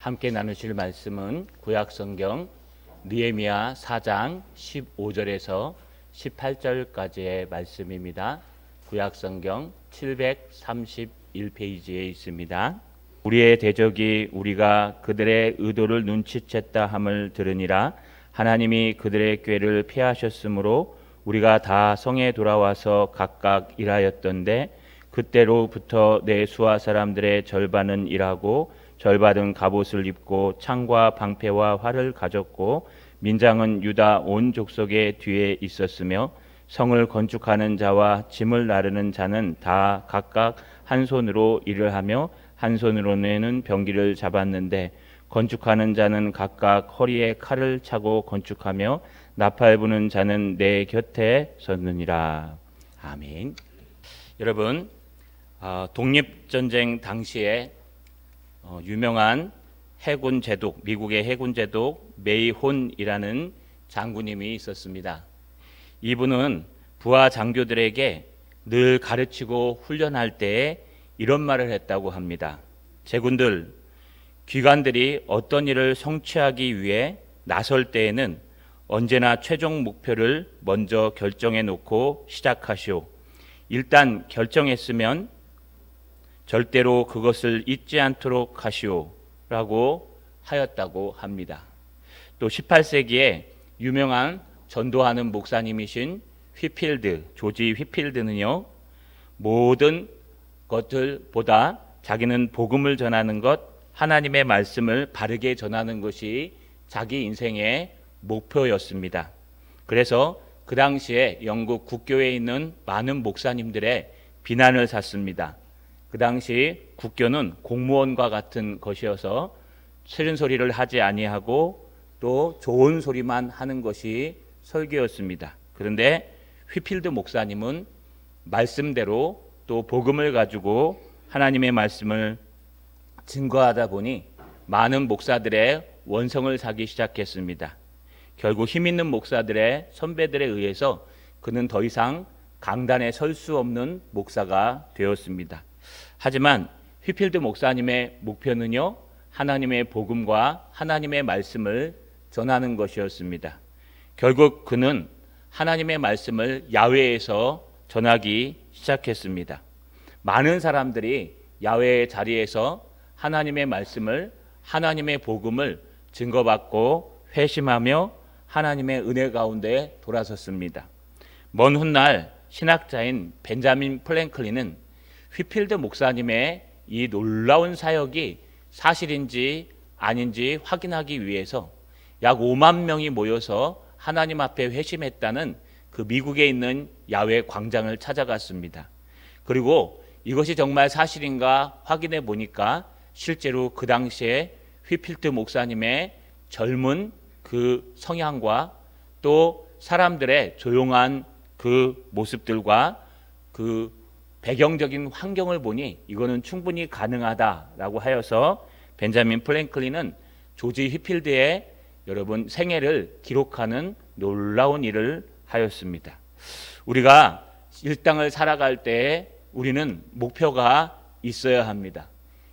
함께 나누실 말씀은 구약성경 느헤미야 4장 15절에서 18절까지의 말씀입니다. 구약성경 731페이지에 있습니다. 우리의 대적이 우리가 그들의 의도를 눈치챘다 함을 들으니라. 하나님이 그들의 꾀를 피하셨으므로 우리가 다 성에 돌아와서 각각 일하였던데, 그때로부터 내 수하 사람들의 절반은 일하고 절반은 갑옷을 입고 창과 방패와 활을 가졌고, 민장은 유다 온 족속의 뒤에 있었으며, 성을 건축하는 자와 짐을 나르는 자는 다 각각 한 손으로 일을 하며 한 손으로는 병기를 잡았는데, 건축하는 자는 각각 허리에 칼을 차고 건축하며 나팔 부는 자는 내 곁에 섰느니라. 아멘. 여러분, 독립전쟁 당시에 유명한 해군 제독, 미국의 해군 제독 메이혼이라는 장군님이 있었습니다. 이분은 부하 장교들에게 늘 가르치고 훈련할 때에 이런 말을 했다고 합니다. 제군들, 귀관들이 어떤 일을 성취하기 위해 나설 때에는 언제나 최종 목표를 먼저 결정해 놓고 시작하시오. 일단 결정했으면 절대로 그것을 잊지 않도록 하시오 라고 하였다고 합니다. 또 18세기에 유명한 전도하는 목사님이신 조지 휘필드는요, 모든 것들보다 자기는 복음을 전하는 것, 하나님의 말씀을 바르게 전하는 것이 자기 인생의 목표였습니다. 그래서 그 당시에 영국 국교에 있는 많은 목사님들의 비난을 샀습니다. 그 당시 국교는 공무원과 같은 것이어서 싫은 소리를 하지 아니하고 또 좋은 소리만 하는 것이 설교였습니다. 그런데 휘필드 목사님은 말씀대로 또 복음을 가지고 하나님의 말씀을 증거하다 보니 많은 목사들의 원성을 사기 시작했습니다. 결국 힘 있는 목사들의 선배들에 의해서 그는 더 이상 강단에 설 수 없는 목사가 되었습니다. 하지만 휘필드 목사님의 목표는요, 하나님의 복음과 하나님의 말씀을 전하는 것이었습니다. 결국 그는 하나님의 말씀을 야외에서 전하기 시작했습니다. 많은 사람들이 야외의 자리에서 하나님의 말씀을, 하나님의 복음을 증거받고 회심하며 하나님의 은혜 가운데 돌아섰습니다. 먼 훗날 신학자인 벤자민 프랭클린은 휘필드 목사님의 이 놀라운 사역이 사실인지 아닌지 확인하기 위해서 약 5만 명이 모여서 하나님 앞에 회심했다는 그 미국에 있는 야외 광장을 찾아갔습니다. 그리고 이것이 정말 사실인가 확인해 보니까 실제로 그 당시에 휘필드 목사님의 젊은 그 성향과 또 사람들의 조용한 그 모습들과 그 배경적인 환경을 보니 이거는 충분히 가능하다라고 하여서 벤자민 프랭클린은 조지 휘필드의 여러분 생애를 기록하는 놀라운 일을 하였습니다. 우리가 이 땅을 살아갈 때 우리는 목표가 있어야 합니다.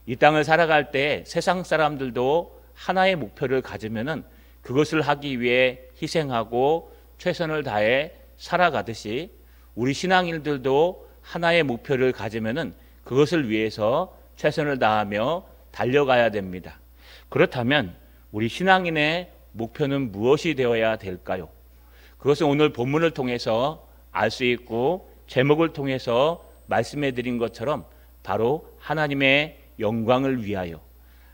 이 땅을 살아갈 때 세상 사람들도 하나의 목표를 가지면은 그것을 하기 위해 희생하고 최선을 다해 살아가듯이 우리 신앙인들도 하나의 목표를 가지면은 그것을 위해서 최선을 다하며 달려가야 됩니다. 그렇다면 우리 신앙인의 목표는 무엇이 되어야 될까요? 그것은 오늘 본문을 통해서 알 수 있고 제목을 통해서 말씀해 드린 것처럼 바로 하나님의 영광을 위하여,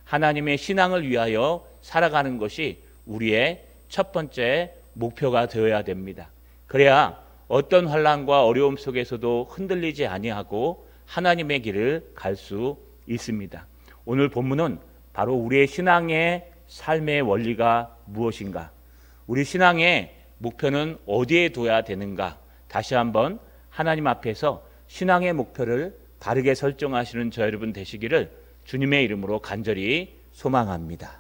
하나님의 신앙을 위하여 살아가는 것이 우리의 첫 번째 목표가 되어야 됩니다. 그래야 어떤 환난과 어려움 속에서도 흔들리지 아니하고 하나님의 길을 갈 수 있습니다. 오늘 본문은 바로 우리의 신앙의 삶의 원리가 무엇인가, 우리 신앙의 목표는 어디에 둬야 되는가, 다시 한번 하나님 앞에서 신앙의 목표를 바르게 설정하시는 저 여러분 되시기를 주님의 이름으로 간절히 소망합니다.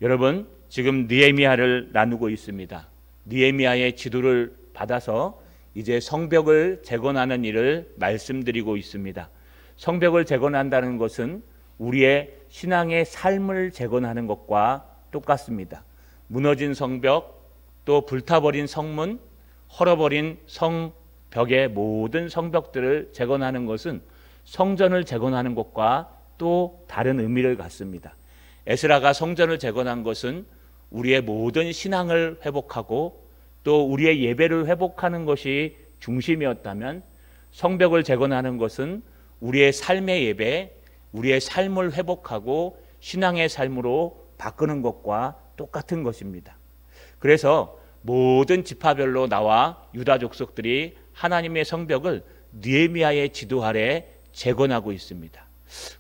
여러분, 지금 느헤미야를 나누고 있습니다. 느헤미야의 지도를 받아서 이제 성벽을 재건하는 일을 말씀드리고 있습니다. 성벽을 재건한다는 것은 우리의 신앙의 삶을 재건하는 것과 똑같습니다. 무너진 성벽, 또 불타버린 성문, 헐어버린 성벽의 모든 성벽들을 재건하는 것은 성전을 재건하는 것과 또 다른 의미를 갖습니다. 에스라가 성전을 재건한 것은 우리의 모든 신앙을 회복하고 또 우리의 예배를 회복하는 것이 중심이었다면, 성벽을 재건하는 것은 우리의 삶의 예배, 우리의 삶을 회복하고 신앙의 삶으로 바꾸는 것과 똑같은 것입니다. 그래서 모든 지파별로 나와 유다 족속들이 하나님의 성벽을 느헤미야의 지도 아래 재건하고 있습니다.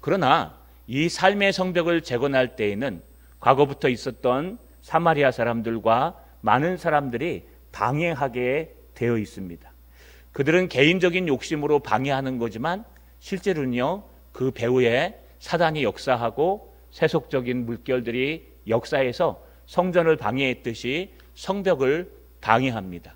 그러나 이 삶의 성벽을 재건할 때에는 과거부터 있었던 사마리아 사람들과 많은 사람들이 방해하게 되어 있습니다. 그들은 개인적인 욕심으로 방해하는 거지만 실제로는요, 그 배후에 사단이 역사하고 세속적인 물결들이 역사해서 성전을 방해했듯이 성벽을 방해합니다.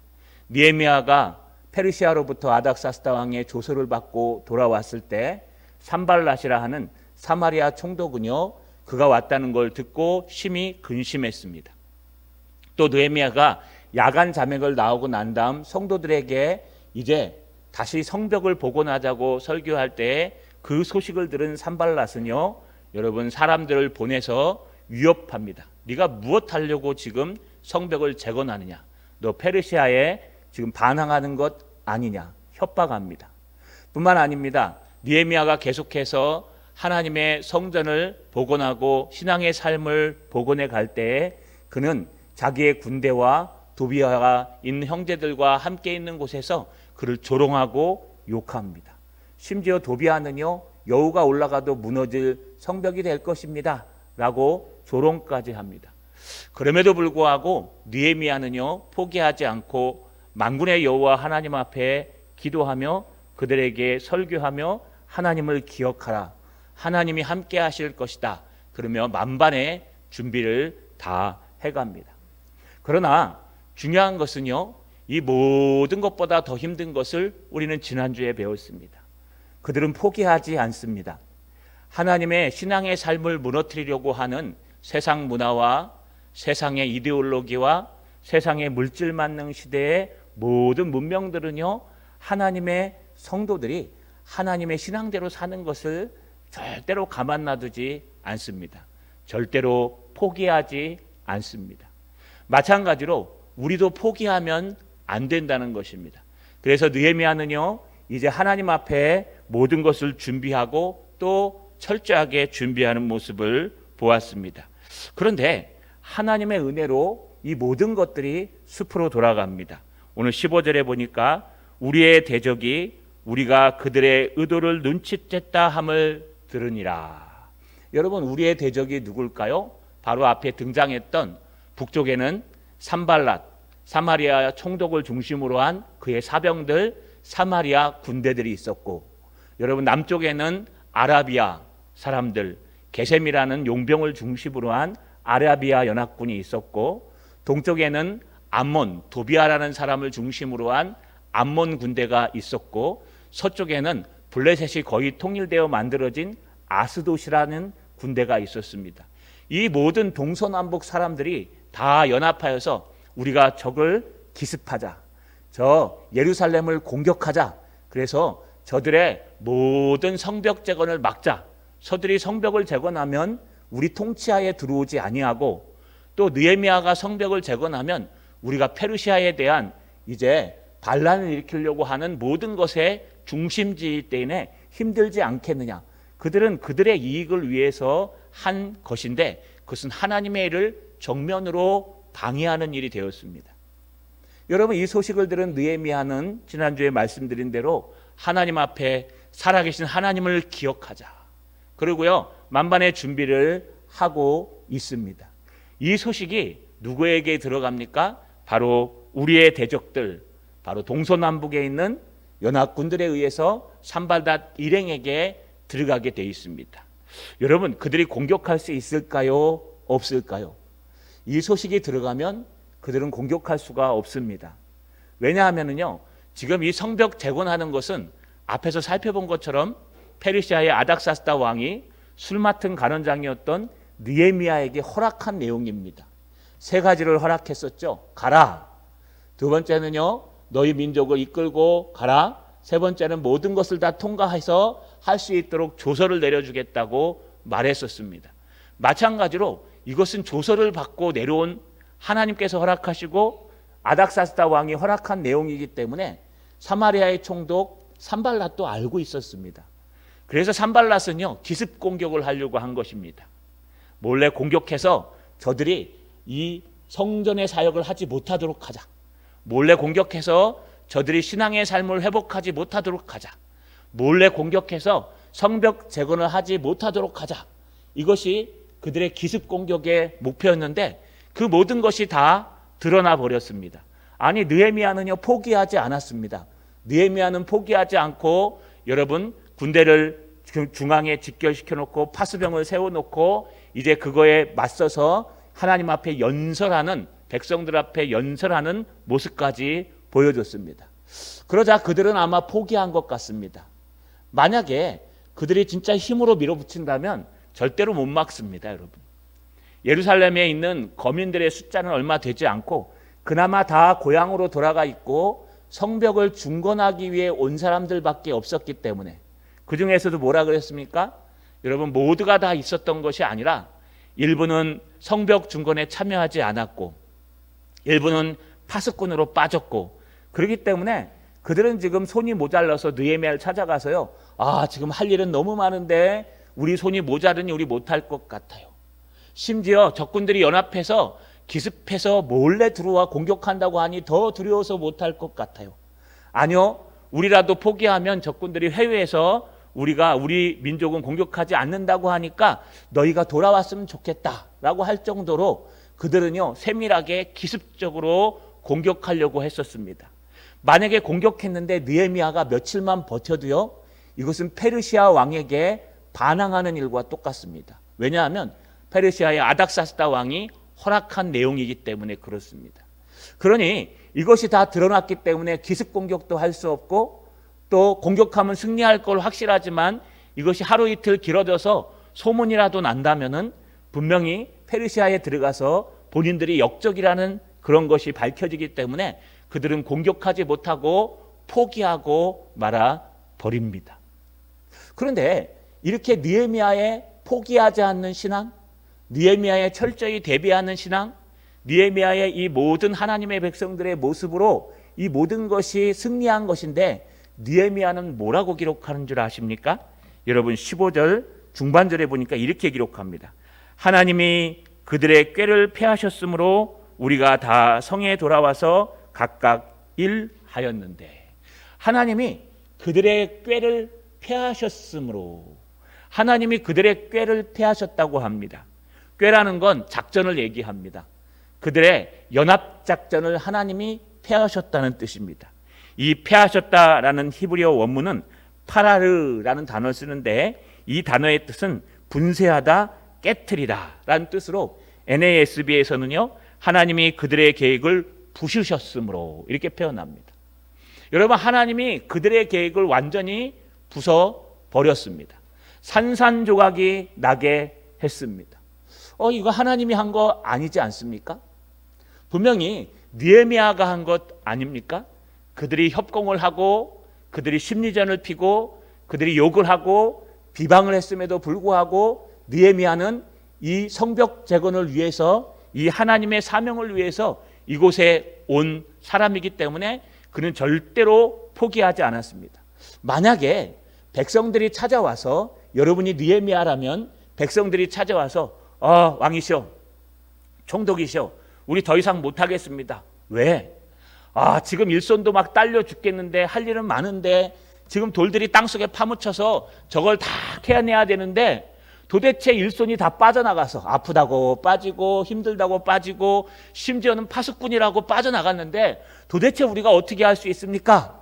느헤미야가 페르시아로부터 아닥사스다 왕의 조서를 받고 돌아왔을 때 산발랏이라 하는 사마리아 총독은요, 그가 왔다는 걸 듣고 심히 근심했습니다. 또 느헤미야가 야간 자맥을 나오고 난 다음 성도들에게 이제 다시 성벽을 복원하자고 설교할 때 그 소식을 들은 산발랏은요, 여러분, 사람들을 보내서 위협합니다. 네가 무엇 하려고 지금 성벽을 재건하느냐? 너 페르시아에 지금 반항하는 것 아니냐? 협박합니다. 뿐만 아닙니다. 느헤미야가 계속해서 하나님의 성전을 복원하고 신앙의 삶을 복원해 갈 때에 그는 자기의 군대와 도비아가 있는 형제들과 함께 있는 곳에서 그를 조롱하고 욕합니다. 심지어 도비아는요, 여우가 올라가도 무너질 성벽이 될 것입니다 라고 조롱까지 합니다. 그럼에도 불구하고 느헤미야는요, 포기하지 않고 만군의 여호와 하나님 앞에 기도하며 그들에게 설교하며 하나님을 기억하라, 하나님이 함께 하실 것이다, 그러며 만반의 준비를 다 해갑니다. 그러나 중요한 것은요, 이 모든 것보다 더 힘든 것을 우리는 지난주에 배웠습니다. 그들은 포기하지 않습니다. 하나님의 신앙의 삶을 무너뜨리려고 하는 세상 문화와 세상의 이데올로기와 세상의 물질 만능 시대의 모든 문명들은요, 하나님의 성도들이 하나님의 신앙대로 사는 것을 절대로 가만 놔두지 않습니다. 절대로 포기하지 않습니다. 마찬가지로 우리도 포기하면 안 된다는 것입니다. 그래서 느헤미야는요, 이제 하나님 앞에 모든 것을 준비하고 또 철저하게 준비하는 모습을 보았습니다. 그런데 하나님의 은혜로 이 모든 것들이 숲으로 돌아갑니다. 오늘 15절에 보니까 우리의 대적이 우리가 그들의 의도를 눈치챘다 함을 들으니라. 여러분, 우리의 대적이 누굴까요? 바로 앞에 등장했던 북쪽에는 산발랏, 사마리아 총독을 중심으로 한 그의 사병들, 사마리아 군대들이 있었고, 여러분, 남쪽에는 아라비아 사람들, 게셈이라는 용병을 중심으로 한 아라비아 연합군이 있었고, 동쪽에는 암몬, 도비아라는 사람을 중심으로 한 암몬 군대가 있었고, 서쪽에는 블레셋이 거의 통일되어 만들어진 아스돗이라는 군대가 있었습니다. 이 모든 동서남북 사람들이 다 연합하여서 우리가 적을 기습하자, 저 예루살렘을 공격하자, 그래서 저들의 모든 성벽 재건을 막자, 저들이 성벽을 재건하면 우리 통치하에 들어오지 아니하고, 또 느헤미야가 성벽을 재건하면 우리가 페르시아에 대한 이제 반란을 일으키려고 하는 모든 것의 중심지일 때에 힘들지 않겠느냐. 그들은 그들의 이익을 위해서 한 것인데 그것은 하나님의 일을 정면으로 방해하는 일이 되었습니다. 여러분, 이 소식을 들은 느헤미야는 지난주에 말씀드린 대로 하나님 앞에 살아계신 하나님을 기억하자, 그리고요, 만반의 준비를 하고 있습니다. 이 소식이 누구에게 들어갑니까? 바로 우리의 대적들, 바로 동서남북에 있는 연합군들에 의해서 산발랏 일행에게 들어가게 되어 있습니다. 여러분, 그들이 공격할 수 있을까요? 없을까요? 이 소식이 들어가면 그들은 공격할 수가 없습니다. 왜냐하면요, 지금 이 성벽 재건하는 것은 앞에서 살펴본 것처럼 페르시아의 아닥사스다 왕이 술 맡은 간원장이었던 느헤미야에게 허락한 내용입니다. 세 가지를 허락했었죠. 가라. 두 번째는요, 너희 민족을 이끌고 가라. 세 번째는 모든 것을 다 통과해서 할 수 있도록 조서를 내려주겠다고 말했었습니다. 마찬가지로 이것은 조서를 받고 내려온 하나님께서 허락하시고 아닥사스다 왕이 허락한 내용이기 때문에 사마리아의 총독 산발랏도 알고 있었습니다. 그래서 산발랏은요, 기습 공격을 하려고 한 것입니다. 몰래 공격해서 저들이 이 성전의 사역을 하지 못하도록 하자. 몰래 공격해서 저들이 신앙의 삶을 회복하지 못하도록 하자. 몰래 공격해서 성벽 재건을 하지 못하도록 하자. 이것이 그들의 기습 공격의 목표였는데 그 모든 것이 다 드러나 버렸습니다. 아니, 느헤미야는요, 포기하지 않았습니다. 느헤미야는 포기하지 않고 여러분 군대를 중앙에 직결시켜 놓고 파수병을 세워놓고 이제 그거에 맞서서 하나님 앞에 연설하는, 백성들 앞에 연설하는 모습까지 보여줬습니다. 그러자 그들은 아마 포기한 것 같습니다. 만약에 그들이 진짜 힘으로 밀어붙인다면 절대로 못 막습니다, 여러분. 예루살렘에 있는 거민들의 숫자는 얼마 되지 않고 그나마 다 고향으로 돌아가 있고 성벽을 중건하기 위해 온 사람들밖에 없었기 때문에, 그 중에서도 뭐라 그랬습니까? 여러분, 모두가 다 있었던 것이 아니라 일부는 성벽 중건에 참여하지 않았고 일부는 파수꾼으로 빠졌고, 그렇기 때문에 그들은 지금 손이 모자라서 느헤미야를 찾아가서요, 지금 할 일은 너무 많은데 우리 손이 모자르니 우리 못할 것 같아요. 심지어 적군들이 연합해서 기습해서 몰래 들어와 공격한다고 하니 더 두려워서 못할 것 같아요. 아니요, 우리라도 포기하면 적군들이 회유해서 우리 민족은 공격하지 않는다고 하니까 너희가 돌아왔으면 좋겠다라고 할 정도로 그들은요, 세밀하게 기습적으로 공격하려고 했었습니다. 만약에 공격했는데 느헤미야가 며칠만 버텨도요, 이것은 페르시아 왕에게 반항하는 일과 똑같습니다. 왜냐하면 페르시아의 아닥사스다 왕이 허락한 내용이기 때문에 그렇습니다. 그러니 이것이 다 드러났기 때문에 기습 공격도 할 수 없고 또 공격하면 승리할 걸 확실하지만 이것이 하루 이틀 길어져서 소문이라도 난다면은 분명히 페르시아에 들어가서 본인들이 역적이라는 그런 것이 밝혀지기 때문에 그들은 공격하지 못하고 포기하고 말아 버립니다. 그런데 이렇게 느헤미야의 포기하지 않는 신앙, 느헤미야의 철저히 대비하는 신앙, 느헤미야의 이 모든 하나님의 백성들의 모습으로 이 모든 것이 승리한 것인데 느헤미야는 뭐라고 기록하는 줄 아십니까? 여러분 15절 중반절에 보니까 이렇게 기록합니다. 하나님이 그들의 꾀를 패하셨으므로 우리가 다 성에 돌아와서 각각 일하였는데, 하나님이 그들의 꾀를 패하셨으므로, 하나님이 그들의 꾀를 패하셨다고 합니다. 꾀라는 건 작전을 얘기합니다. 그들의 연합작전을 하나님이 패하셨다는 뜻입니다. 이 패하셨다라는 히브리어 원문은 파라르라는 단어를 쓰는데 이 단어의 뜻은 분쇄하다, 깨트리다 라는 뜻으로 NASB에서는요, 하나님이 그들의 계획을 부수셨으므로 이렇게 표현합니다. 여러분, 하나님이 그들의 계획을 완전히 부숴버렸습니다. 산산조각이 나게 했습니다. 이거 하나님이 한 거 아니지 않습니까? 분명히 느헤미야가 한 것 아닙니까? 그들이 협공을 하고 그들이 심리전을 피고 그들이 욕을 하고 비방을 했음에도 불구하고 느헤미야는 이 성벽 재건을 위해서, 이 하나님의 사명을 위해서 이곳에 온 사람이기 때문에 그는 절대로 포기하지 않았습니다. 만약에 백성들이 찾아와서, 여러분이 느헤미야라면 백성들이 찾아와서 왕이시여, 총독이시여, 우리 더 이상 못하겠습니다. 왜? 지금 일손도 막 딸려 죽겠는데 할 일은 많은데 지금 돌들이 땅속에 파묻혀서 저걸 다 캐내야 되는데 도대체 일손이 다 빠져나가서 아프다고 빠지고 힘들다고 빠지고 심지어는 파수꾼이라고 빠져나갔는데 도대체 우리가 어떻게 할 수 있습니까?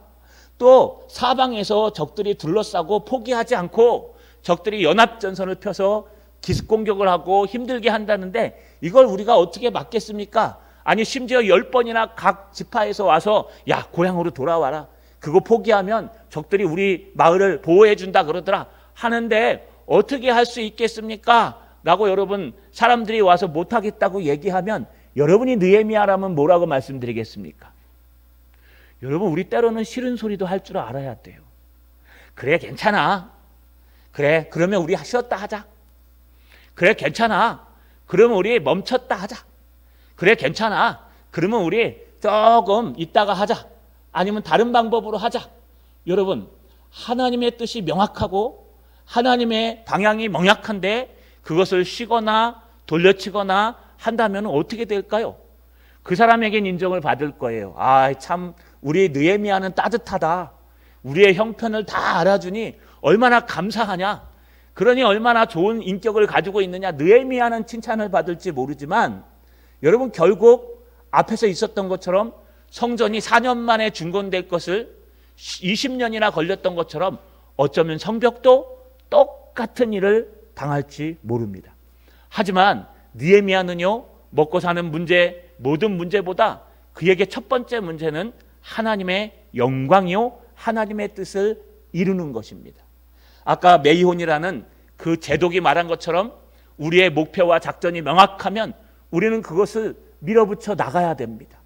또 사방에서 적들이 둘러싸고 포기하지 않고 적들이 연합전선을 펴서 기습공격을 하고 힘들게 한다는데 이걸 우리가 어떻게 막겠습니까? 아니 심지어 10번이나 각 지파에서 와서 야, 고향으로 돌아와라, 그거 포기하면 적들이 우리 마을을 보호해 준다 그러더라 하는데 어떻게 할 수 있겠습니까? 라고 여러분 사람들이 와서 못하겠다고 얘기하면 여러분이 느헤미야라면 뭐라고 말씀드리겠습니까? 여러분 우리 때로는 싫은 소리도 할 줄 알아야 돼요. 그래 괜찮아. 그래 그러면 우리 쉬었다 하자. 그래 괜찮아. 그러면 우리 멈췄다 하자. 그래 괜찮아. 그러면 우리 조금 있다가 하자. 아니면 다른 방법으로 하자. 여러분 하나님의 뜻이 명확하고 하나님의 방향이 명확한데 그것을 쉬거나 돌려치거나 한다면 어떻게 될까요? 그 사람에겐 인정을 받을 거예요. 아, 참 우리 느헤미야는 따뜻하다. 우리의 형편을 다 알아주니 얼마나 감사하냐. 그러니 얼마나 좋은 인격을 가지고 있느냐. 느헤미야는 칭찬을 받을지 모르지만 여러분 결국 앞에서 있었던 것처럼 성전이 4년 만에 중건될 것을 20년이나 걸렸던 것처럼 어쩌면 성벽도 똑같은 일을 당할지 모릅니다. 하지만 느헤미야는요, 먹고 사는 문제, 모든 문제보다 그에게 첫 번째 문제는 하나님의 영광이요, 하나님의 뜻을 이루는 것입니다. 아까 메이혼이라는 그 제독이 말한 것처럼 우리의 목표와 작전이 명확하면 우리는 그것을 밀어붙여 나가야 됩니다.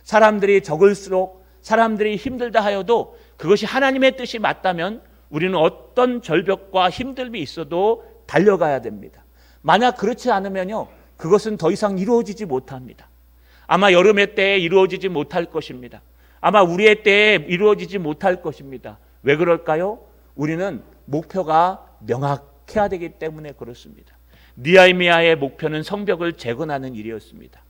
사람들이 적을수록 사람들이 힘들다 하여도 그것이 하나님의 뜻이 맞다면 우리는 어떤 절벽과 힘듦이 있어도 달려가야 됩니다. 만약 그렇지 않으면요, 그것은 더 이상 이루어지지 못합니다. 아마 여름의 때에 이루어지지 못할 것입니다. 아마 우리의 때에 이루어지지 못할 것입니다. 왜 그럴까요? 우리는 목표가 명확해야 되기 때문에 그렇습니다. 느헤미야의 목표는 성벽을 재건하는 일이었습니다.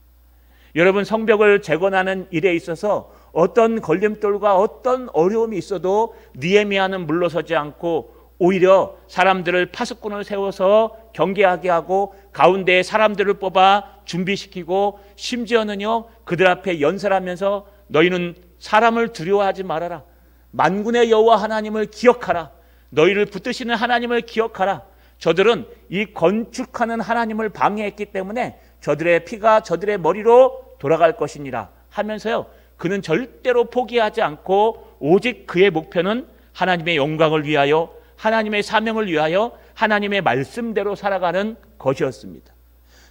여러분 성벽을 재건하는 일에 있어서 어떤 걸림돌과 어떤 어려움이 있어도 느헤미야는 물러서지 않고 오히려 사람들을 파수꾼을 세워서 경계하게 하고 가운데에 사람들을 뽑아 준비시키고 심지어는요 그들 앞에 연설하면서 너희는 사람을 두려워하지 말아라. 만군의 여호와 하나님을 기억하라. 너희를 붙드시는 하나님을 기억하라. 저들은 이 건축하는 하나님을 방해했기 때문에 저들의 피가 저들의 머리로 돌아갈 것이니라 하면서요 그는 절대로 포기하지 않고 오직 그의 목표는 하나님의 영광을 위하여 하나님의 사명을 위하여 하나님의 말씀대로 살아가는 것이었습니다.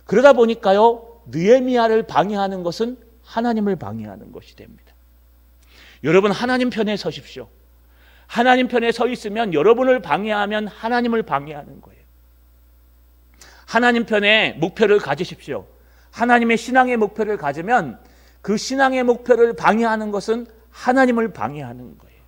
그러다 보니까요 느헤미야를 방해하는 것은 하나님을 방해하는 것이 됩니다. 여러분 하나님 편에 서십시오. 하나님 편에 서 있으면 여러분을 방해하면 하나님을 방해하는 거예요. 하나님 편에 목표를 가지십시오. 하나님의 신앙의 목표를 가지면 그 신앙의 목표를 방해하는 것은 하나님을 방해하는 거예요.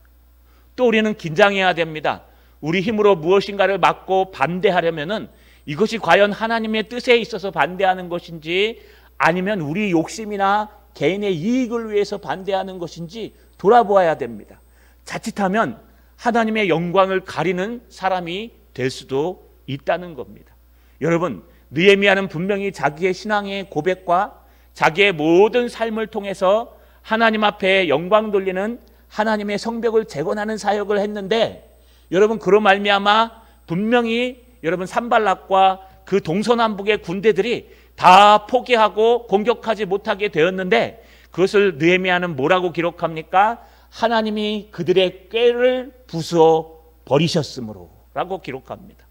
또 우리는 긴장해야 됩니다. 우리 힘으로 무엇인가를 막고 반대하려면은 이것이 과연 하나님의 뜻에 있어서 반대하는 것인지 아니면 우리 욕심이나 개인의 이익을 위해서 반대하는 것인지 돌아보아야 됩니다. 자칫하면 하나님의 영광을 가리는 사람이 될 수도 있다는 겁니다. 여러분 느헤미야는 분명히 자기의 신앙의 고백과 자기의 모든 삶을 통해서 하나님 앞에 영광 돌리는 하나님의 성벽을 재건하는 사역을 했는데 여러분 그로 말미암아 분명히 여러분 산발락과 그 동서남북의 군대들이 다 포기하고 공격하지 못하게 되었는데 그것을 느헤미야는 뭐라고 기록합니까? 하나님이 그들의 꾀를 부수어 버리셨으므로 라고 기록합니다.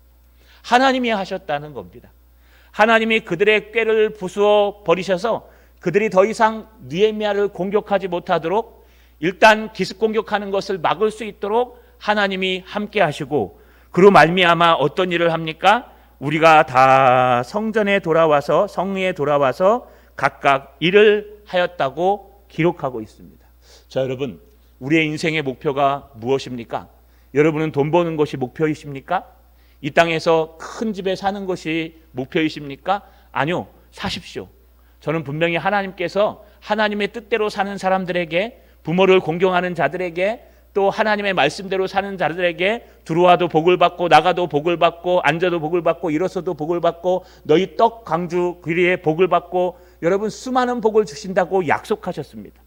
하나님이 하셨다는 겁니다. 하나님이 그들의 꾀를 부수어 버리셔서 그들이 더 이상 느헤미야를 공격하지 못하도록 일단 기습 공격하는 것을 막을 수 있도록 하나님이 함께 하시고 그로 말미암아 어떤 일을 합니까? 우리가 다 성전에 돌아와서 성리에 돌아와서 각각 일을 하였다고 기록하고 있습니다. 자 여러분 우리의 인생의 목표가 무엇입니까? 여러분은 돈 버는 것이 목표이십니까? 이 땅에서 큰 집에 사는 것이 목표이십니까? 아니요. 사십시오. 저는 분명히 하나님께서 하나님의 뜻대로 사는 사람들에게 부모를 공경하는 자들에게 또 하나님의 말씀대로 사는 자들에게 들어와도 복을 받고 나가도 복을 받고 앉아도 복을 받고 일어서도 복을 받고 너희 떡 광주 귀리에 복을 받고 여러분 수많은 복을 주신다고 약속하셨습니다.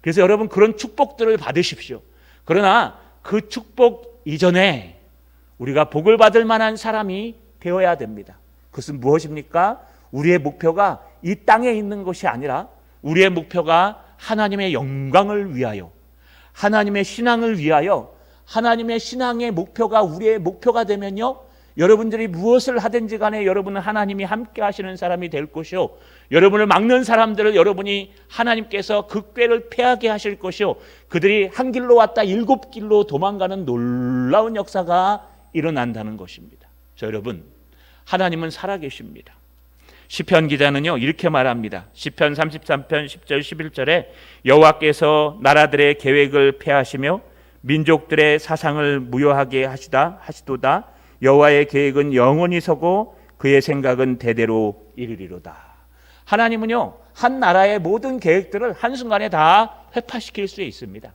그래서 여러분 그런 축복들을 받으십시오. 그러나 그 축복 이전에 우리가 복을 받을 만한 사람이 되어야 됩니다. 그것은 무엇입니까? 우리의 목표가 이 땅에 있는 것이 아니라 우리의 목표가 하나님의 영광을 위하여 하나님의 신앙을 위하여 하나님의 신앙의 목표가 우리의 목표가 되면요 여러분들이 무엇을 하든지 간에 여러분은 하나님이 함께 하시는 사람이 될 것이요, 여러분을 막는 사람들을 여러분이 하나님께서 그 꾀를 패하게 하실 것이요, 그들이 한 길로 왔다 7길로 도망가는 놀라운 역사가 일어난다는 것입니다. 저 여러분, 하나님은 살아계십니다. 시편 기자는요 이렇게 말합니다. 시편 33편 10절 11절에 여호와께서 나라들의 계획을 폐하시며 민족들의 사상을 무효하게 하시도다. 여호와의 계획은 영원히 서고 그의 생각은 대대로 이르리로다. 하나님은요 한 나라의 모든 계획들을 한순간에 다 회파시킬 수 있습니다.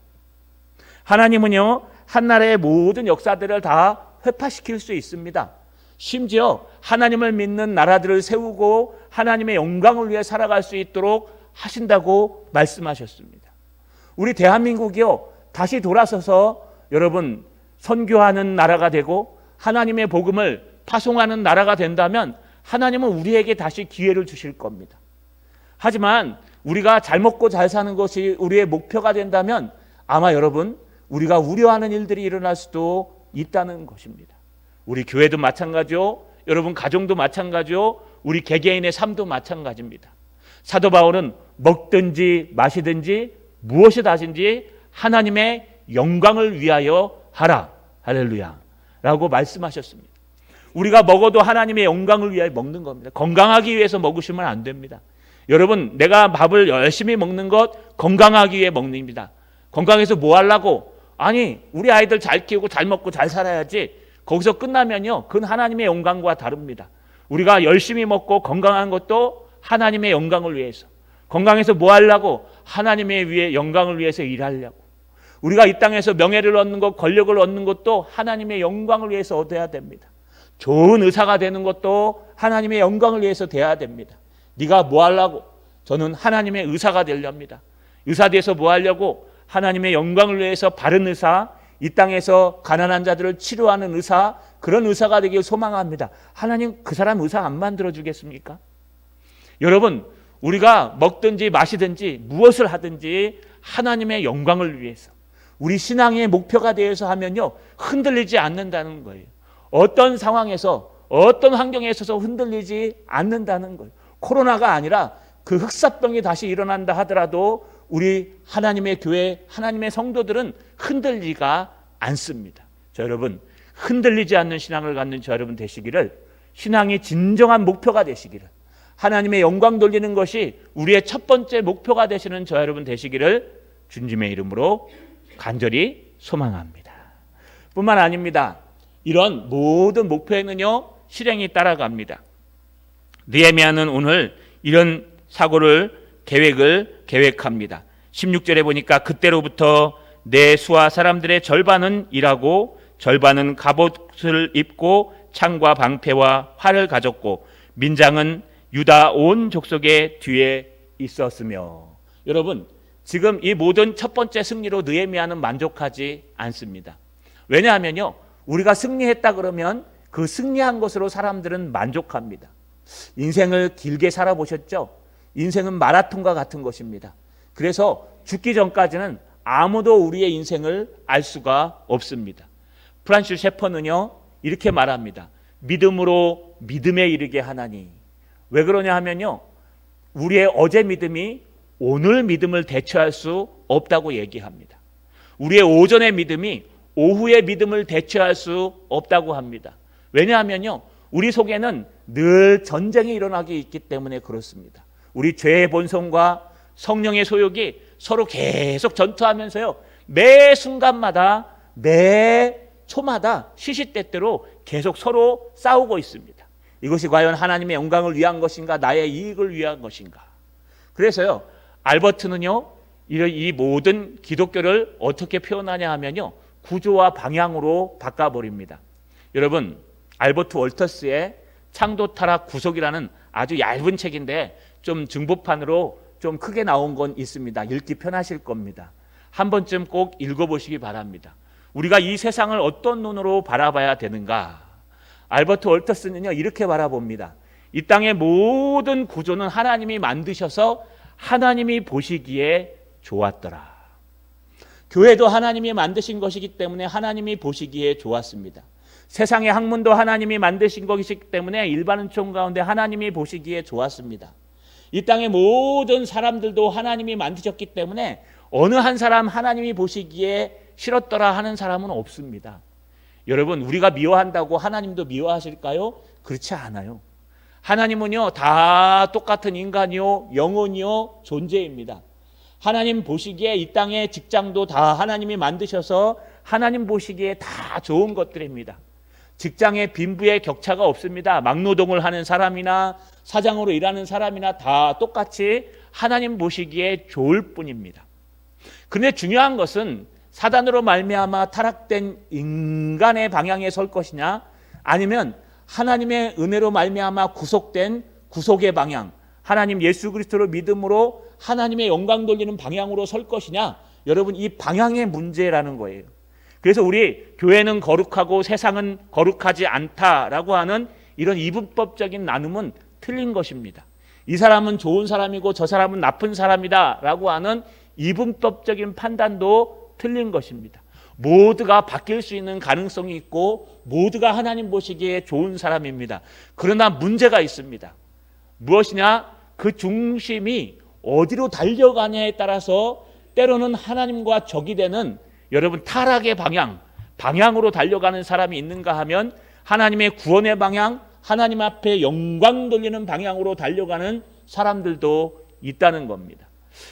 하나님은요 한 나라의 모든 역사들을 다 회파시킬 수 있습니다. 심지어 하나님을 믿는 나라들을 세우고 하나님의 영광을 위해 살아갈 수 있도록 하신다고 말씀하셨습니다. 우리 대한민국이요 다시 돌아서서 여러분 선교하는 나라가 되고 하나님의 복음을 파송하는 나라가 된다면 하나님은 우리에게 다시 기회를 주실 겁니다. 하지만 우리가 잘 먹고 잘 사는 것이 우리의 목표가 된다면 아마 여러분 우리가 우려하는 일들이 일어날 수도 있다는 것입니다. 우리 교회도 마찬가지요, 여러분 가정도 마찬가지요, 우리 개개인의 삶도 마찬가지입니다. 사도 바울은 먹든지 마시든지 무엇이 하든지 하나님의 영광을 위하여 하라, 할렐루야 라고 말씀하셨습니다. 우리가 먹어도 하나님의 영광을 위하여 먹는 겁니다. 건강하기 위해서 먹으시면 안 됩니다. 여러분, 내가 밥을 열심히 먹는 것 건강하기 위해 먹는 겁니다. 건강해서 뭐 하려고? 아니, 우리 아이들 잘 키우고 잘 먹고 잘 살아야지. 거기서 끝나면요 그건 하나님의 영광과 다릅니다. 우리가 열심히 먹고 건강한 것도 하나님의 영광을 위해서, 건강해서 뭐 하려고? 하나님의 위해 영광을 위해서 일하려고. 우리가 이 땅에서 명예를 얻는 것, 권력을 얻는 것도 하나님의 영광을 위해서 얻어야 됩니다. 좋은 의사가 되는 것도 하나님의 영광을 위해서 돼야 됩니다. 네가 뭐 하려고? 저는 하나님의 의사가 되렵니다. 의사 돼서 뭐 하려고? 하나님의 영광을 위해서 바른 의사, 이 땅에서 가난한 자들을 치료하는 의사, 그런 의사가 되길 소망합니다. 하나님 그 사람 의사 안 만들어 주겠습니까? 여러분, 우리가 먹든지 마시든지 무엇을 하든지 하나님의 영광을 위해서, 우리 신앙의 목표가 되어서 하면요 흔들리지 않는다는 거예요. 어떤 상황에서 어떤 환경에 있어서 흔들리지 않는다는 거예요. 코로나가 아니라 그 흑사병이 다시 일어난다 하더라도 우리 하나님의 교회, 하나님의 성도들은 흔들리지가 않습니다. 저 여러분, 흔들리지 않는 신앙을 갖는 저 여러분 되시기를, 신앙이 진정한 목표가 되시기를, 하나님의 영광 돌리는 것이 우리의 첫 번째 목표가 되시는 저 여러분 되시기를 주님의 이름으로 간절히 소망합니다. 뿐만 아닙니다. 이런 모든 목표에는요 실행이 따라갑니다. 느헤미야는 오늘 이런 계획을 계획합니다. 16절에 보니까 그때로부터 내 수하 사람들의 절반은 일하고 절반은 갑옷을 입고 창과 방패와 활을 가졌고 민장은 유다 온 족속의 뒤에 있었으며. 여러분, 지금 이 모든 첫 번째 승리로 느헤미야는 만족하지 않습니다. 왜냐하면요 우리가 승리했다 그러면 그 승리한 것으로 사람들은 만족합니다. 인생을 길게 살아보셨죠? 인생은 마라톤과 같은 것입니다. 그래서 죽기 전까지는 아무도 우리의 인생을 알 수가 없습니다. 프란시스 셰퍼는요 이렇게 말합니다. 믿음으로 믿음에 이르게 하나니. 왜 그러냐 하면요 우리의 어제 믿음이 오늘 믿음을 대체할 수 없다고 얘기합니다. 우리의 오전의 믿음이 오후의 믿음을 대체할 수 없다고 합니다. 왜냐하면요 우리 속에는 늘 전쟁이 일어나기 있기 때문에 그렇습니다. 우리 죄의 본성과 성령의 소욕이 서로 계속 전투하면서요 매 순간마다 매 초마다 시시때때로 계속 서로 싸우고 있습니다. 이것이 과연 하나님의 영광을 위한 것인가, 나의 이익을 위한 것인가. 그래서요 알버트는요 이 모든 기독교를 어떻게 표현하냐 하면요 구조와 방향으로 바꿔버립니다. 여러분, 알버트 월터스의 창조 타락 구속이라는 아주 얇은 책인데 좀 중보판으로 좀 크게 나온 건 있습니다. 읽기 편하실 겁니다. 한 번쯤 꼭 읽어보시기 바랍니다. 우리가 이 세상을 어떤 눈으로 바라봐야 되는가. 알버트 월터스는요 이렇게 바라봅니다. 이 땅의 모든 구조는 하나님이 만드셔서 하나님이 보시기에 좋았더라. 교회도 하나님이 만드신 것이기 때문에 하나님이 보시기에 좋았습니다. 세상의 학문도 하나님이 만드신 것이기 때문에 일반 은총 가운데 하나님이 보시기에 좋았습니다. 이 땅의 모든 사람들도 하나님이 만드셨기 때문에 어느 한 사람 하나님이 보시기에 싫었더라 하는 사람은 없습니다. 여러분, 우리가 미워한다고 하나님도 미워하실까요? 그렇지 않아요. 하나님은요, 다 똑같은 인간이요, 영혼이요, 존재입니다. 하나님 보시기에 이 땅의 직장도 다 하나님이 만드셔서 하나님 보시기에 다 좋은 것들입니다. 직장에 빈부의 격차가 없습니다. 막노동을 하는 사람이나 사장으로 일하는 사람이나 다 똑같이 하나님 보시기에 좋을 뿐입니다. 그런데 중요한 것은 사단으로 말미암아 타락된 인간의 방향에 설 것이냐, 아니면 하나님의 은혜로 말미암아 구속된 구속의 방향, 하나님 예수 그리스도를 믿음으로 하나님의 영광 돌리는 방향으로 설 것이냐, 여러분, 이 방향의 문제라는 거예요. 그래서 우리 교회는 거룩하고 세상은 거룩하지 않다라고 하는 이런 이분법적인 나눔은 틀린 것입니다. 이 사람은 좋은 사람이고 저 사람은 나쁜 사람이다라고 하는 이분법적인 판단도 틀린 것입니다. 모두가 바뀔 수 있는 가능성이 있고 모두가 하나님 보시기에 좋은 사람입니다. 그러나 문제가 있습니다. 무엇이냐? 그 중심이 어디로 달려가냐에 따라서 때로는 하나님과 적이 되는, 여러분, 타락의 방향으로 달려가는 사람이 있는가 하면 하나님의 구원의 방향, 하나님 앞에 영광 돌리는 방향으로 달려가는 사람들도 있다는 겁니다.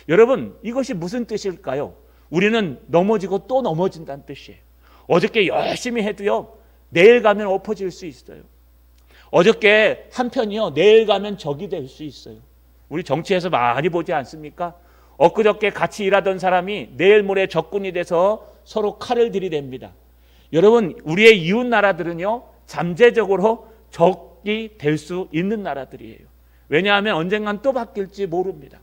여러분, 이것이 무슨 뜻일까요? 우리는 넘어지고 또 넘어진다는 뜻이에요. 어저께 열심히 해도요, 내일 가면 엎어질 수 있어요. 어저께 한 편이요, 내일 가면 적이 될 수 있어요. 우리 정치에서 많이 보지 않습니까? 엊그저께 같이 일하던 사람이 내일 모레 적군이 돼서 서로 칼을 들이댑니다. 여러분, 우리의 이웃 나라들은요, 잠재적으로 적이 될 수 있는 나라들이에요. 왜냐하면 언젠간 또 바뀔지 모릅니다.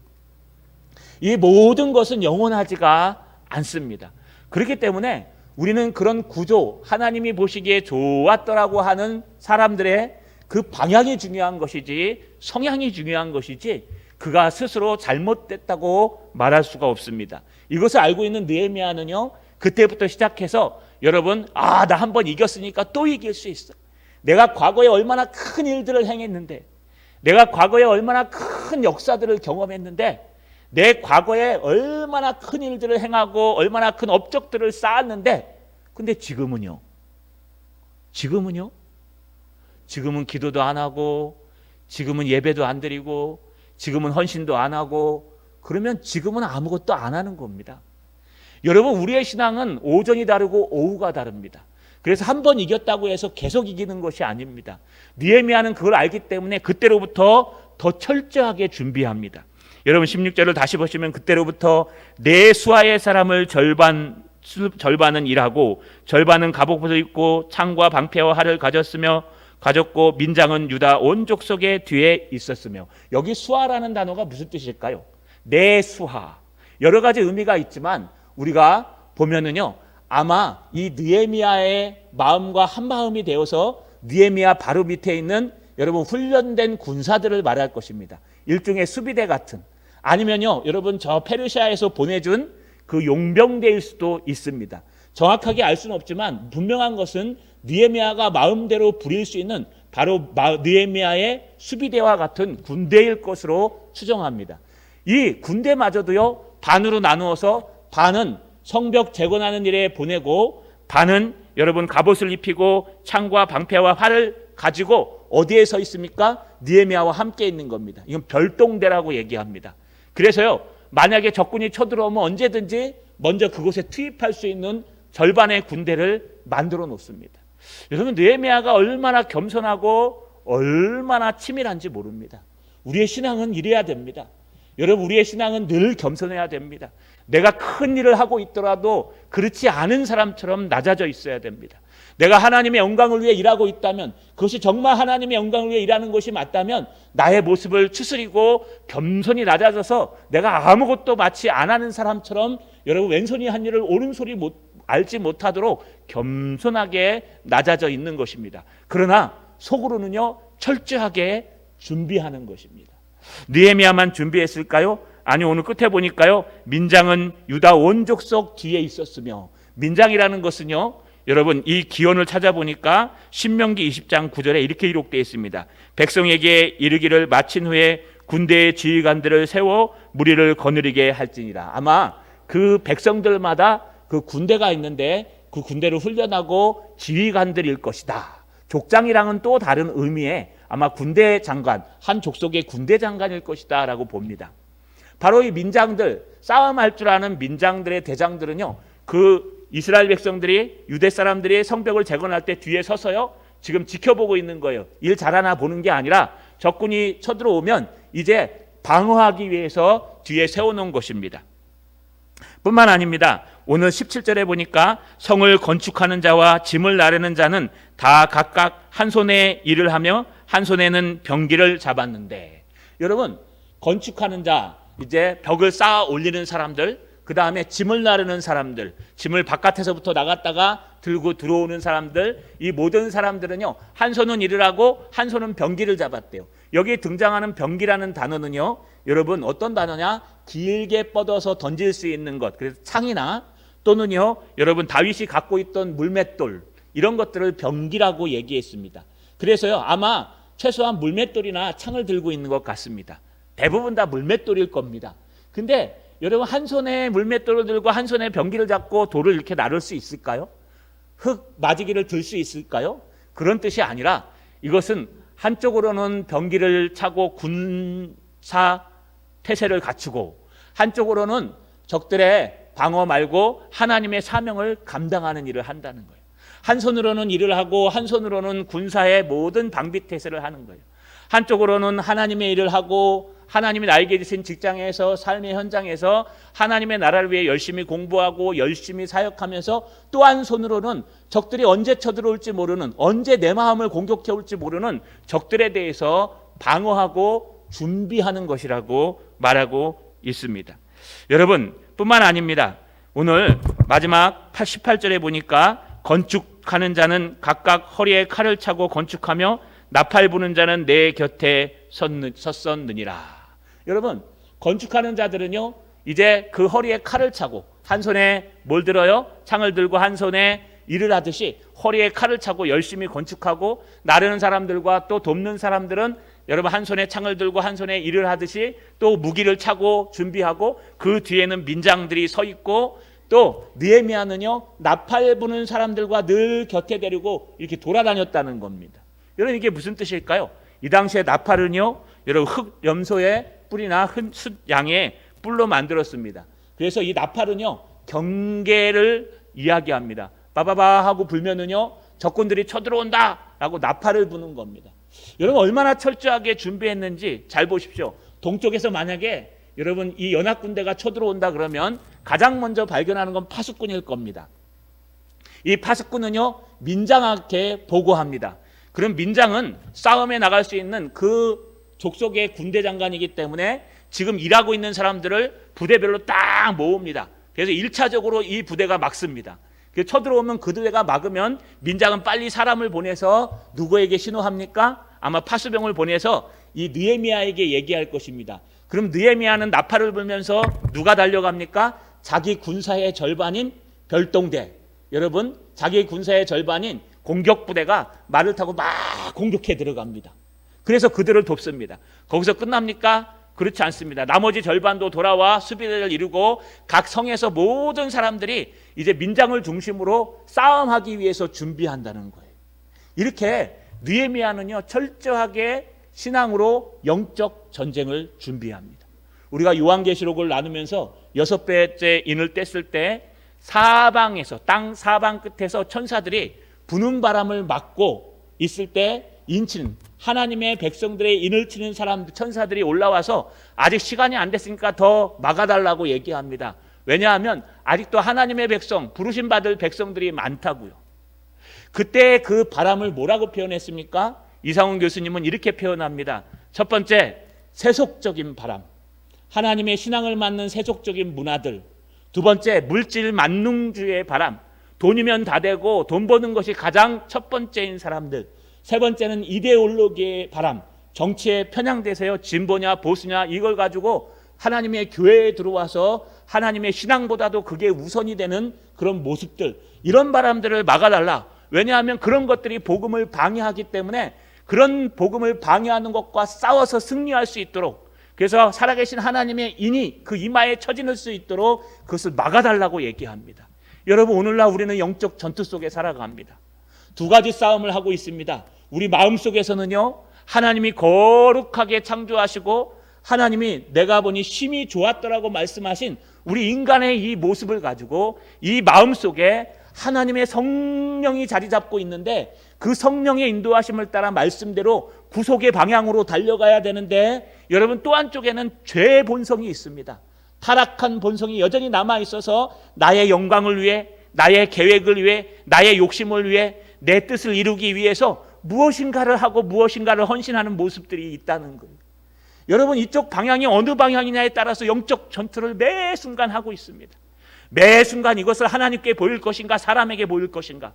이 모든 것은 영원하지가 않습니다. 그렇기 때문에 우리는 그런 구조, 하나님이 보시기에 좋았더라고 하는 사람들의 그 방향이 중요한 것이지 성향이 중요한 것이지 그가 스스로 잘못됐다고 말할 수가 없습니다. 이것을 알고 있는 느헤미야는요, 그때부터 시작해서 여러분, 나 한 번 이겼으니까 또 이길 수 있어. 내가 과거에 얼마나 큰 일들을 행했는데, 내가 과거에 얼마나 큰 역사들을 경험했는데, 내 과거에 얼마나 큰 일들을 행하고 얼마나 큰 업적들을 쌓았는데, 근데 지금은요? 지금은 기도도 안 하고, 지금은 예배도 안 드리고, 지금은 헌신도 안 하고, 그러면 지금은 아무것도 안 하는 겁니다. 여러분, 우리의 신앙은 오전이 다르고 오후가 다릅니다. 그래서 한 번 이겼다고 해서 계속 이기는 것이 아닙니다. 느헤미야는 그걸 알기 때문에 그때로부터 더 철저하게 준비합니다. 여러분, 16절을 다시 보시면 그때로부터 내 수하의 사람을 절반은 일하고 절반은 갑옷을 입고 창과 방패와 활을 가졌고 민장은 유다 온 족속의 뒤에 있었으며, 여기 수하라는 단어가 무슨 뜻일까요? 내 수하. 여러 가지 의미가 있지만 우리가 보면은요, 아마 이 느헤미야의 마음과 한 마음이 되어서 느헤미야 바로 밑에 있는 여러분 훈련된 군사들을 말할 것입니다. 일종의 수비대 같은, 아니면요, 여러분 저 페르시아에서 보내준 그 용병대일 수도 있습니다. 정확하게 알 수는 없지만 분명한 것은 느헤미야가 마음대로 부릴 수 있는 바로 느헤미야의 수비대와 같은 군대일 것으로 추정합니다. 이 군대마저도요, 반으로 나누어서 반은 성벽 재건하는 일에 보내고 반은 여러분 갑옷을 입히고 창과 방패와 활을 가지고 어디에 서 있습니까? 느헤미야와 함께 있는 겁니다. 이건 별동대라고 얘기합니다. 그래서요, 만약에 적군이 쳐들어오면 언제든지 먼저 그곳에 투입할 수 있는 절반의 군대를 만들어 놓습니다. 여러분, 느헤미야가 얼마나 겸손하고 얼마나 치밀한지 모릅니다. 우리의 신앙은 이래야 됩니다. 여러분, 우리의 신앙은 늘 겸손해야 됩니다. 내가 큰 일을 하고 있더라도 그렇지 않은 사람처럼 낮아져 있어야 됩니다. 내가 하나님의 영광을 위해 일하고 있다면, 그것이 정말 하나님의 영광을 위해 일하는 것이 맞다면 나의 모습을 추스리고 겸손히 낮아져서 내가 아무것도 마치 안 하는 사람처럼, 여러분, 왼손이 한 일을 오른손이 알지 못하도록 겸손하게 낮아져 있는 것입니다. 그러나 속으로는요, 철저하게 준비하는 것입니다. 느헤미야만 준비했을까요? 아니, 오늘 끝에 보니까요, 민장은 유다 온 족속 뒤에 있었으며, 민장이라는 것은요, 여러분 이 기원을 찾아보니까 신명기 20장 9절에 이렇게 기록되어 있습니다. 백성에게 이르기를 마친 후에 군대의 지휘관들을 세워 무리를 거느리게 할지니라. 아마 그 백성들마다 그 군대가 있는데 그 군대를 훈련하고 지휘관들일 것이다. 족장이랑은 또 다른 의미의 아마 군대 장관, 한 족속의 군대 장관일 것이다 라고 봅니다. 바로 이 민장들, 싸움할 줄 아는 민장들의 대장들은요, 그 이스라엘 백성들이, 유대 사람들이 성벽을 재건할 때 뒤에 서서요 지금 지켜보고 있는 거예요. 일 잘하나 보는 게 아니라 적군이 쳐들어오면 이제 방어하기 위해서 뒤에 세워놓은 것입니다. 뿐만 아닙니다. 오늘 17절에 보니까 성을 건축하는 자와 짐을 나르는 자는 다 각각 한 손에 일을 하며 한 손에는 병기를 잡았는데, 여러분 건축하는 자, 이제 벽을 쌓아 올리는 사람들, 그 다음에 짐을 나르는 사람들, 짐을 바깥에서부터 나갔다가 들고 들어오는 사람들, 이 모든 사람들은요 한 손은 일을 하고 한 손은 병기를 잡았대요. 여기에 등장하는 병기라는 단어는요, 여러분 어떤 단어냐? 길게 뻗어서 던질 수 있는 것, 그래서 창이나 또는요 여러분 다윗이 갖고 있던 물맷돌, 이런 것들을 병기라고 얘기했습니다. 그래서요 아마 최소한 물맷돌이나 창을 들고 있는 것 같습니다. 대부분 다 물맷돌일 겁니다. 근데 여러분 한 손에 물맷돌을 들고 한 손에 병기를 잡고 돌을 이렇게 나를 수 있을까요? 흙 마지기를 들 수 있을까요? 그런 뜻이 아니라 이것은 한쪽으로는 병기를 차고 군사 태세를 갖추고, 한쪽으로는 적들의 방어 말고 하나님의 사명을 감당하는 일을 한다는 거예요. 한 손으로는 일을 하고 한 손으로는 군사의 모든 방비 태세를 하는 거예요. 한쪽으로는 하나님의 일을 하고 하나님이 나에게 주신 직장에서, 삶의 현장에서 하나님의 나라를 위해 열심히 공부하고 열심히 사역하면서, 또 한 손으로는 적들이 언제 쳐들어올지 모르는, 언제 내 마음을 공격해 올지 모르는 적들에 대해서 방어하고 준비하는 것이라고 말하고 있습니다. 여러분 뿐만 아닙니다. 오늘 마지막 88절에 보니까 건축하는 자는 각각 허리에 칼을 차고 건축하며 나팔 부는 자는 내 곁에 섰었느니라. 여러분 건축하는 자들은요 이제 그 허리에 칼을 차고, 한 손에 뭘 들어요? 창을 들고 한 손에 일을 하듯이 허리에 칼을 차고 열심히 건축하고, 나르는 사람들과 또 돕는 사람들은 여러분 한 손에 창을 들고 한 손에 일을 하듯이 또 무기를 차고 준비하고, 그 뒤에는 민장들이 서 있고, 또 느헤미야는요 나팔 부는 사람들과 늘 곁에 데리고 이렇게 돌아다녔다는 겁니다. 여러분 이게 무슨 뜻일까요? 이 당시에 나팔은요 여러분 흙 염소의 뿔이나 숫 양의 뿔로 만들었습니다. 그래서 이 나팔은요 경계를 이야기합니다. 빠바바 하고 불면은요 적군들이 쳐들어온다 라고 나팔을 부는 겁니다. 여러분 얼마나 철저하게 준비했는지 잘 보십시오. 동쪽에서 만약에 여러분 이 연합군대가 쳐들어온다 그러면 가장 먼저 발견하는 건 파수꾼일 겁니다. 이 파수꾼은요 민장한테 보고합니다. 그럼 민장은 싸움에 나갈 수 있는 그 족속의 군대 장관이기 때문에 지금 일하고 있는 사람들을 부대별로 딱 모읍니다. 그래서 1차적으로 이 부대가 막습니다. 쳐들어오면 그 부대가 막으면 민장은 빨리 사람을 보내서 누구에게 신호합니까? 아마 파수병을 보내서 이 느헤미야에게 얘기할 것입니다. 그럼 느헤미야는 나팔을 불면서 누가 달려갑니까? 자기 군사의 절반인 별동대, 여러분 자기 군사의 절반인 공격부대가 말을 타고 막 공격해 들어갑니다. 그래서 그들을 돕습니다. 거기서 끝납니까? 그렇지 않습니다. 나머지 절반도 돌아와 수비대를 이루고 각 성에서 모든 사람들이 이제 민장을 중심으로 싸움하기 위해서 준비한다는 거예요. 이렇게 느헤미야는요 철저하게 신앙으로 영적 전쟁을 준비합니다. 우리가 요한계시록을 나누면서 6배째 인을 뗐을 때 사방에서, 땅 사방 끝에서 천사들이 부는 바람을 막고 있을 때 인치는 하나님의 백성들의 인을 치는 사람 천사들이 올라와서 아직 시간이 안 됐으니까 더 막아달라고 얘기합니다. 왜냐하면 아직도 하나님의 백성, 부르심 받을 백성들이 많다고요. 그때 그 바람을 뭐라고 표현했습니까? 이상훈 교수님은 이렇게 표현합니다. 첫 번째, 세속적인 바람, 하나님의 신앙을 맡는 세속적인 문화들. 두 번째, 물질 만능주의의 바람, 돈이면 다 되고 돈 버는 것이 가장 첫 번째인 사람들. 세 번째는 이데올로기의 바람, 정치에 편향돼서요 진보냐 보수냐 이걸 가지고 하나님의 교회에 들어와서 하나님의 신앙보다도 그게 우선이 되는 그런 모습들, 이런 바람들을 막아달라. 왜냐하면 그런 것들이 복음을 방해하기 때문에 그런 복음을 방해하는 것과 싸워서 승리할 수 있도록, 그래서 살아계신 하나님의 인이 그 이마에 처지는 수 있도록 그것을 막아달라고 얘기합니다. 여러분, 오늘날 우리는 영적 전투 속에 살아갑니다. 두 가지 싸움을 하고 있습니다. 우리 마음속에서는요, 하나님이 거룩하게 창조하시고 하나님이 내가 보니 심히 좋았더라고 말씀하신 우리 인간의 이 모습을 가지고 이 마음속에 하나님의 성령이 자리 잡고 있는데, 그 성령의 인도하심을 따라 말씀대로 구속의 방향으로 달려가야 되는데, 여러분, 또 한쪽에는 죄의 본성이 있습니다. 타락한 본성이 여전히 남아있어서 나의 영광을 위해, 나의 계획을 위해, 나의 욕심을 위해, 내 뜻을 이루기 위해서 무엇인가를 하고 무엇인가를 헌신하는 모습들이 있다는 거예요. 여러분, 이쪽 방향이 어느 방향이냐에 따라서 영적 전투를 매 순간 하고 있습니다. 매 순간 이것을 하나님께 보일 것인가, 사람에게 보일 것인가,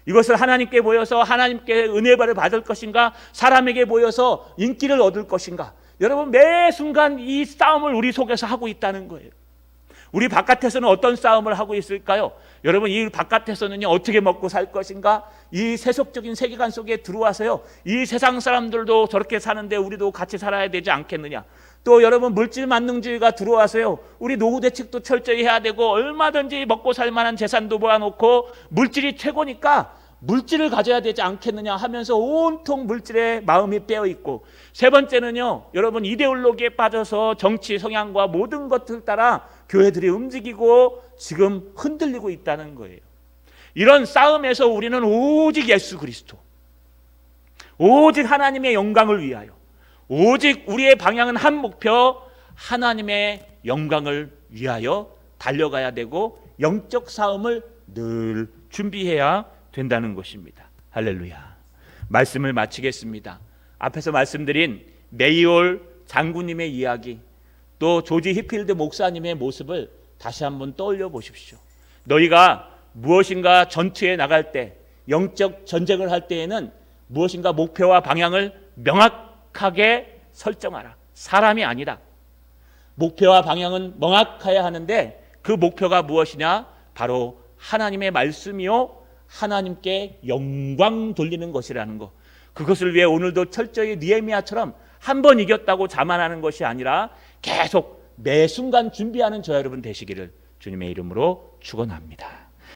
이것을 하나님께 보여서 하나님께 은혜를 받을 것인가, 사람에게 보여서 인기를 얻을 것인가. 여러분, 매 순간 이 싸움을 우리 속에서 하고 있다는 거예요. 우리 바깥에서는 어떤 싸움을 하고 있을까요? 여러분, 이 바깥에서는요, 어떻게 먹고 살 것인가, 이 세속적인 세계관 속에 들어와서요, 이 세상 사람들도 저렇게 사는데 우리도 같이 살아야 되지 않겠느냐. 또 여러분, 물질 만능주의가 들어와서요, 우리 노후 대책도 철저히 해야 되고 얼마든지 먹고 살 만한 재산도 모아놓고 물질이 최고니까 물질을 가져야 되지 않겠느냐 하면서 온통 물질에 마음이 빼어 있고, 세 번째는요, 여러분, 이데올로기에 빠져서 정치 성향과 모든 것들 따라 교회들이 움직이고 지금 흔들리고 있다는 거예요. 이런 싸움에서 우리는 오직 예수 그리스도, 오직 하나님의 영광을 위하여, 오직 우리의 방향은 한 목표, 하나님의 영광을 위하여 달려가야 되고 영적 싸움을 늘 준비해야 된다는 것입니다. 할렐루야. 말씀을 마치겠습니다. 앞에서 말씀드린 메이올 장군님의 이야기, 또 조지 히필드 목사님의 모습을 다시 한번 떠올려 보십시오. 너희가 무엇인가 전투에 나갈 때, 영적 전쟁을 할 때에는 무엇인가 목표와 방향을 명확하게 설정하라. 사람이 아니라 목표와 방향은 명확해야 하는데, 그 목표가 무엇이냐? 바로 하나님의 말씀이요, 하나님께 영광 돌리는 것이라는 것. 그것을 위해 오늘도 철저히 느헤미야처럼 한 번 이겼다고 자만하는 것이 아니라 계속 매 순간 준비하는 저 여러분 되시기를 주님의 이름으로 축원합니다.